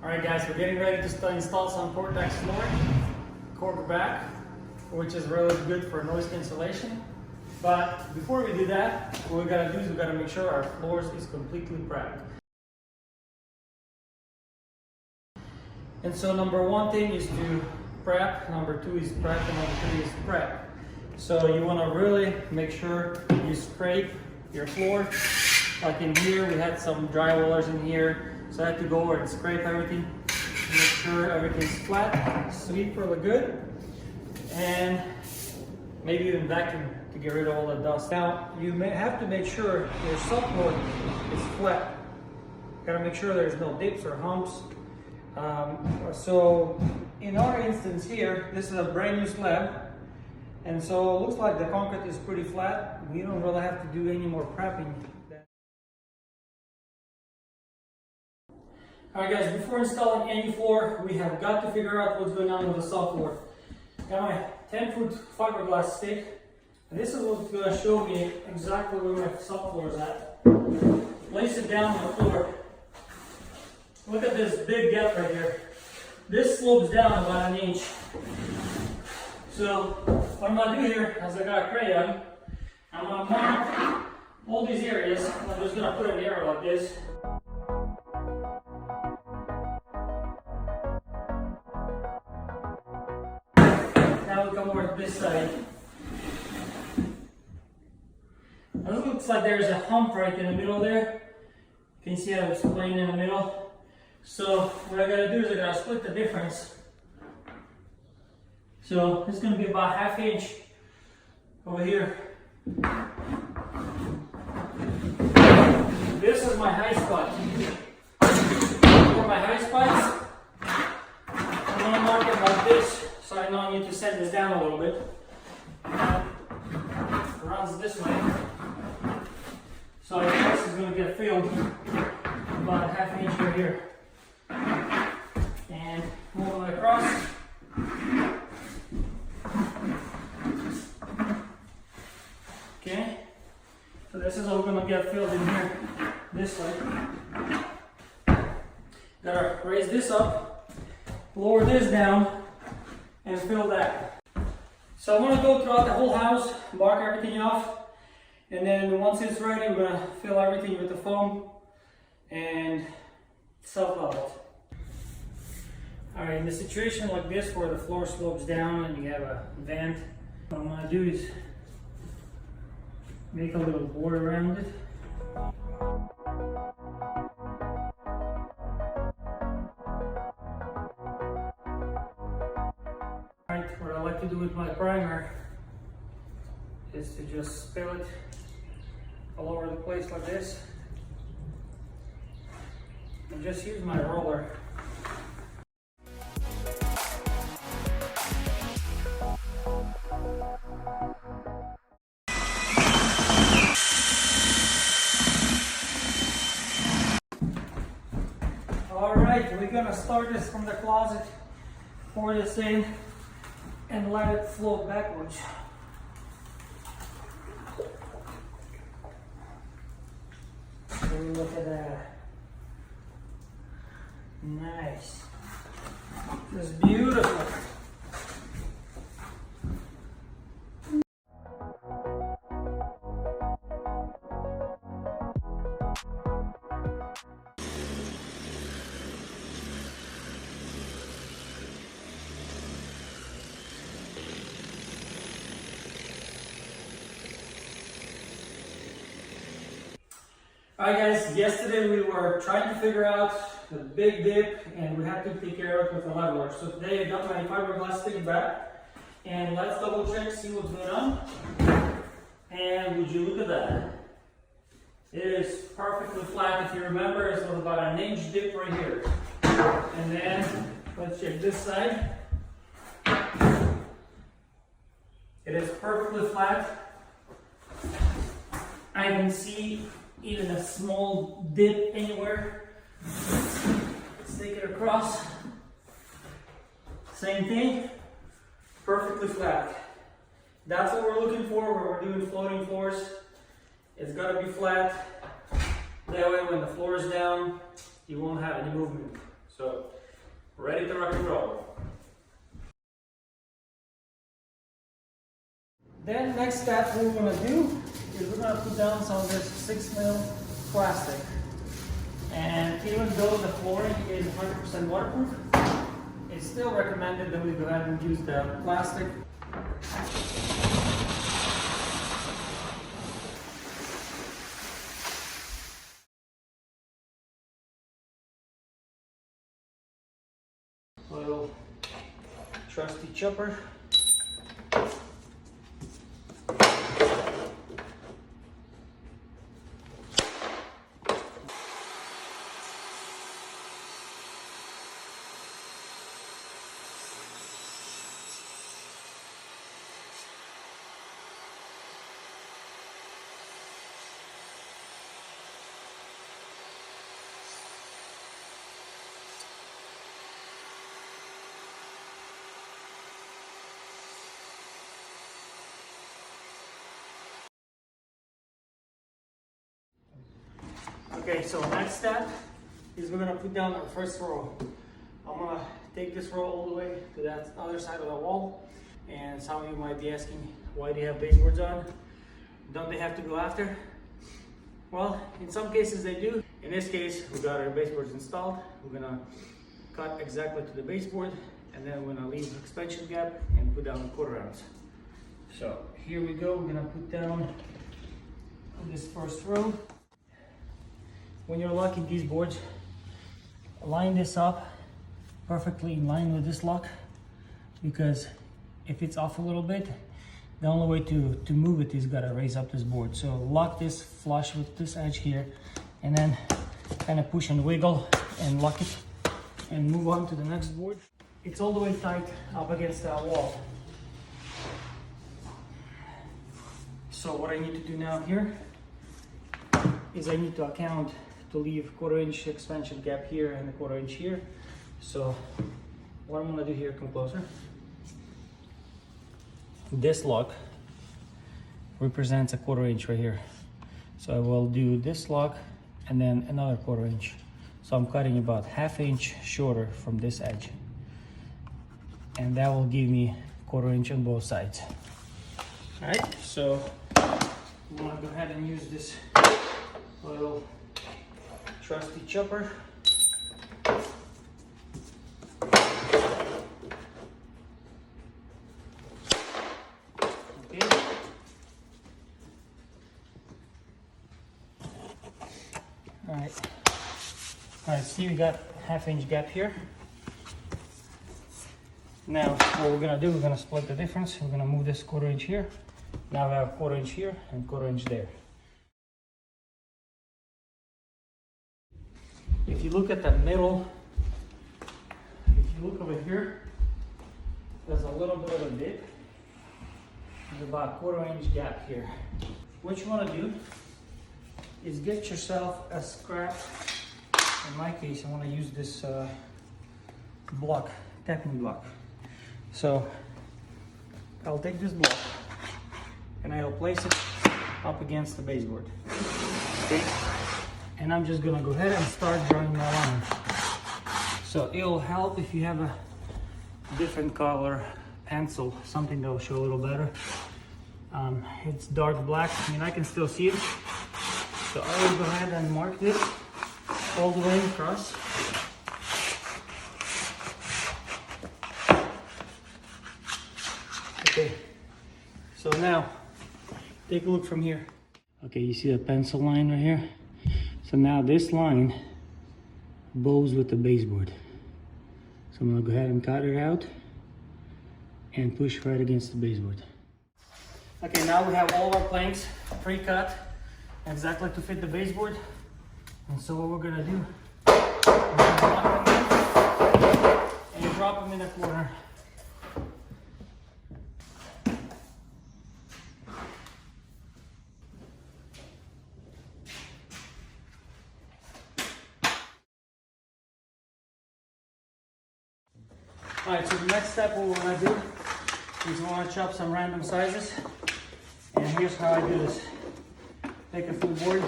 Alright guys, we're getting ready to install some Cortex flooring, Corkback, which is really good for noise cancellation. But before we do that, what we gotta do is we gotta make sure our floors is completely prepped. And so number one thing is to prep, number two is prep, and number three is prep. So you wanna really make sure you scrape your floor. Like in here, we had some drywallers in here. So I had to go over and scrape everything, make sure everything's flat, sweep really good, and maybe even vacuum to get rid of all the dust. Now, you may have to make sure your subfloor is flat. Gotta make sure there's no dips or humps. So in our instance here, this is a brand new slab, and so it looks like the concrete is pretty flat. We don't really have to do any more prepping. Alright guys, before installing any floor, we have got to figure out what's going on with the subfloor. Got my 10-foot fiberglass stick, and this is what's going to show me exactly where my subfloor is at. Place it down on the floor. Look at this big gap right here. This slopes down about an inch. So what I'm going to do here is I got a crayon. I'm going to mark all these areas. I'm just going to put an arrow like this. Now we come over to this side. Now it looks like there's a hump right in the middle there. You can see how it's plain in the middle. So what I gotta do is I gotta split the difference. So it's gonna be about ½ inch over here. This is my high spot. For my high spots, I'm gonna mark it like this. So I know I need to set this down a little bit. It runs this way. So I think this is going to get filled about ½ inch right here. And move it across. Okay. So this is all going to get filled in here this way. Gotta raise this up, lower this down, and fill that. So I'm going to go throughout the whole house, mark everything off, and then once it's ready, we're going to fill everything with the foam and self-level it. Alright, in a situation like this where the floor slopes down and you have a vent, what I'm going to do is make a little board around it. What I like to do with my primer is to just spill it all over the place like this and just use my roller. Alright, we're gonna start this from the closet, pour this in, and let it float backwards. Look at that. Nice. This is beautiful. Alright guys, yesterday we were trying to figure out the big dip and we had to take care of it with a leveler. So today I got my fiberglass stick back and let's double check, see what's going on. And would you look at that? It is perfectly flat. If you remember, it was about an inch dip right here. And then let's check this side. It is perfectly flat. I can see even a small dip anywhere. Let's take it across. Same thing, perfectly flat. That's what we're looking for when we're doing floating floors. It's got to be flat. That way when the floor is down, you won't have any movement. So, ready to rock and roll. Then next step what we're gonna do is we're gonna put down some of this 6mm plastic. And even though the flooring is 100% waterproof, it's still recommended that we go ahead and use the plastic. Little trusty chopper. Okay, so next step is we're gonna put down our first row. I'm gonna take this row all the way to that other side of the wall. And some of you might be asking, why do you have baseboards on? Don't they have to go after? Well, in some cases they do. In this case, we got our baseboards installed. We're gonna cut exactly to the baseboard, and then we're gonna leave the expansion gap and put down the 1/4 ounce. So here we go, we're gonna put down this first row. When you're locking these boards, line this up perfectly in line with this lock, because if it's off a little bit, the only way to move it is gotta raise up this board. So lock this flush with this edge here, and then kind of push and wiggle and lock it and move on to the next board. It's all the way tight up against that wall. So what I need to do now here is I need to account to leave 1/4 inch expansion gap here and a 1/4 inch here. So what I'm gonna do here, come closer. This lock represents a 1/4 inch right here. So I will do this lock and then another 1/4 inch. So I'm cutting about 1/2 inch shorter from this edge. And that will give me 1/4 inch on both sides. All right, so I'm gonna go ahead and use this little trusty chopper. Okay. All right, see we got 1/2 inch gap here. Now what we're gonna do, we're gonna split the difference. We're gonna move this 1/4 inch here. Now we have 1/4 inch here and 1/4 inch there. If you look at the middle, if you look over here, there's a little bit of a dip. There's about 1/4 inch gap here. What you want to do is get yourself a scrap. In my case, I want to use this block, tacking block. So I'll take this block and I'll place it up against the baseboard. Okay? And I'm just gonna go ahead and start drawing my line. So it'll help if you have a different color pencil, something that will show a little better. It's dark black, I mean I can still see it. So I will go ahead and mark this all the way across. Okay, so now take a look from here. Okay, you see the pencil line right here? So now this line bows with the baseboard. So I'm gonna go ahead and cut it out and push right against the baseboard. Okay, now we have all our planks pre-cut exactly to fit the baseboard. And so what we're gonna do, we're gonna lock them in and drop them in the corner. All right, so the next step what we're gonna do is we wanna chop some random sizes. And here's how I do this. Take a full board.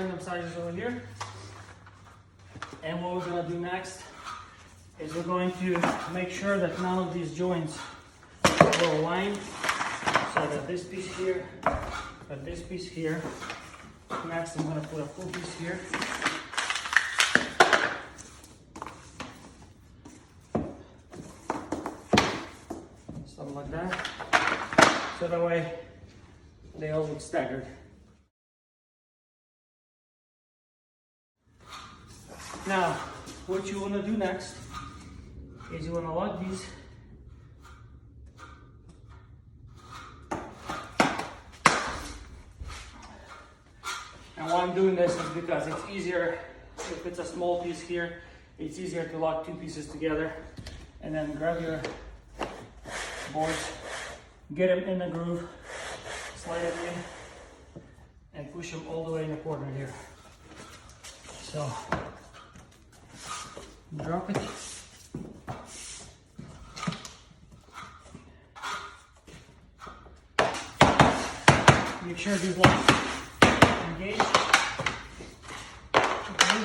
random sizes over here. And what we're gonna do next is we're going to make sure that none of these joints will align. So I got this piece here, got this piece here. Next I'm gonna put a full piece here. Something like that. So that way they all look staggered. Now, what you want to do next is you want to lock these. And why I'm doing this is because it's easier, if it's a small piece here, it's easier to lock two pieces together. And then grab your boards, get them in the groove, slide them in, and push them all the way in the corner here. So, drop it. Make sure these locks engage. Okay.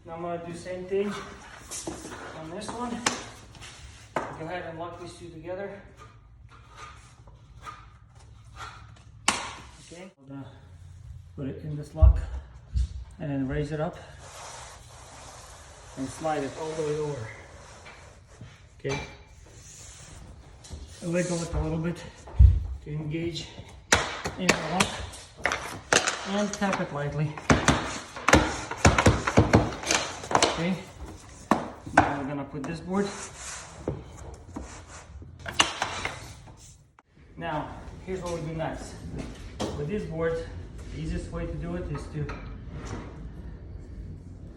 Now I'm going to do the same thing on this one. Go ahead and lock these two together. Okay. I'm going to put it in this lock and then raise it up and slide it all the way over. Okay. Wiggle it a little bit to engage in the lock and tap it lightly. Okay. Now we're gonna put this board. Now, here's what we do next. With this board, the easiest way to do it is to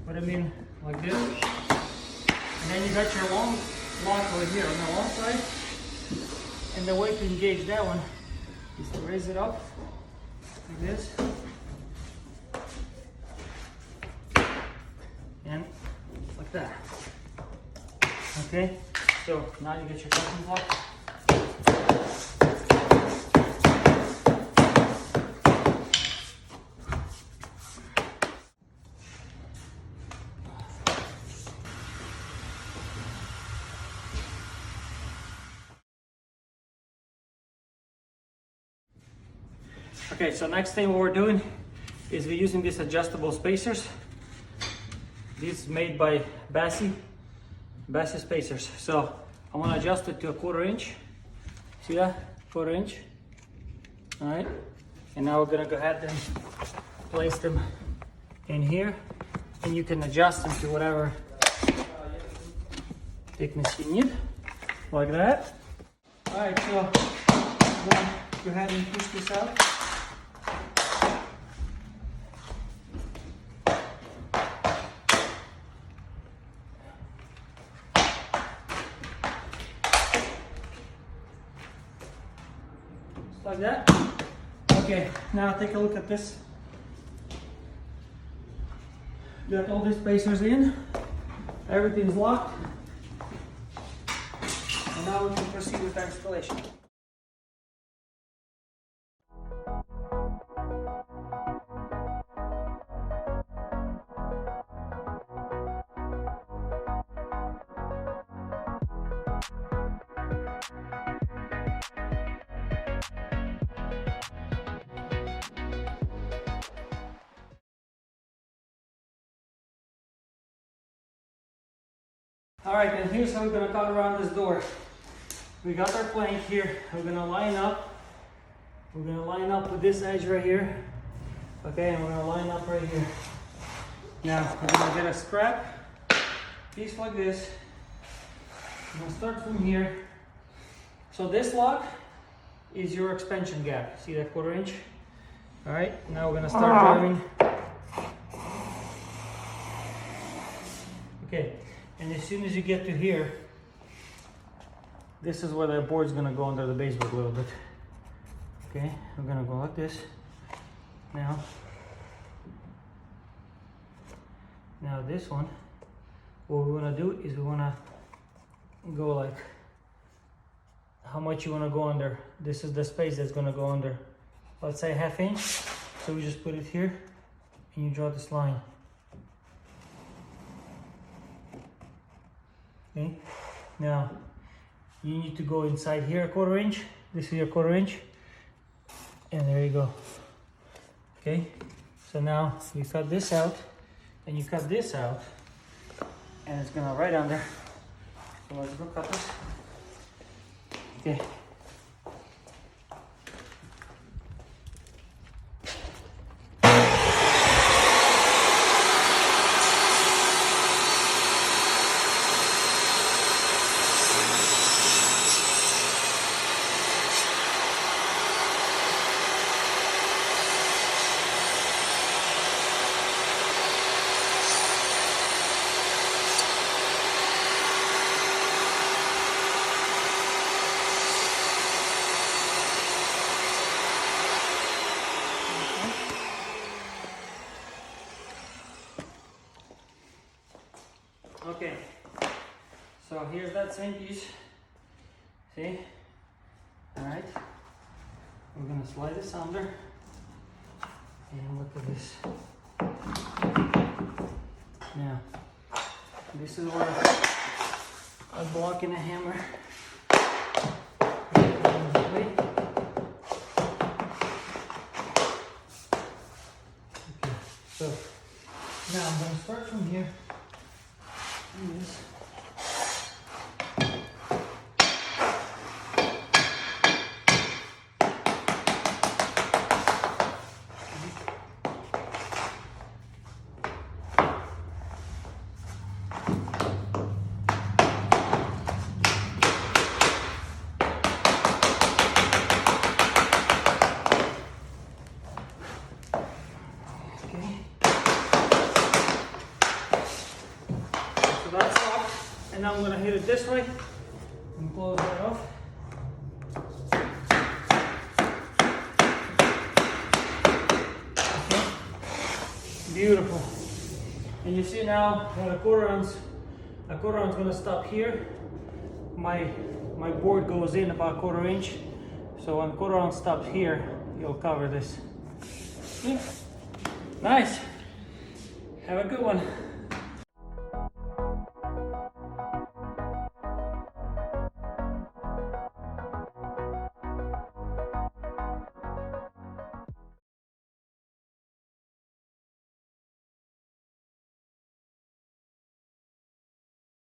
put them in like this. And then you got your long lock over here on the long side. And the way to engage that one is to raise it up like this. And like that. Okay? So now you get your custom block. Okay, so next thing what we're doing is we're using these adjustable spacers. These made by Bassey spacers. So I want to adjust it to a 1/4 inch. See that? 1/4 inch. All right. And now we're gonna go ahead and place them in here, and you can adjust them to whatever thickness you need, like that. All right. So I'm gonna go ahead and push this out. Like that. Okay, now take a look at this. Got all these spacers in. Everything's locked. And now we can proceed with our installation. All right, and here's how we're gonna cut around this door. We got our plank here. We're gonna line up. We're gonna line up with this edge right here. Okay, and we're gonna line up right here. Now, we're gonna get a scrap piece like this. I'm gonna start from here. So this lock is your expansion gap. See that 1/4 inch? All right, now we're gonna start driving. Okay. And as soon as you get to here, this is where the board's gonna go under the baseboard a little bit. Okay, I'm gonna go like this. Now this one, what we wanna do is we wanna go like, how much you wanna go under. This is the space that's gonna go under, let's say 1/2 inch. So we just put it here, and you draw this line. Okay, now you need to go inside here a 1/4 inch. This is your 1/4 inch, and there you go. Okay, so now you cut this out, and you cut this out, and it's gonna right under. So let's go cut this. Okay. Okay, so here's that same piece. See? Alright. We're gonna slide this under. And look at this. Now, this is where I'm blocking a hammer. Okay, so now I'm gonna start from here. Yes. That's off, and now I'm going to hit it this way and close that off. Okay. Beautiful. And you see now when a 1/4 ounce going to stop here. My board goes in about 1/4 inch, so when 1/4 ounce stops here, you'll cover this. Okay. Nice. Have a good one.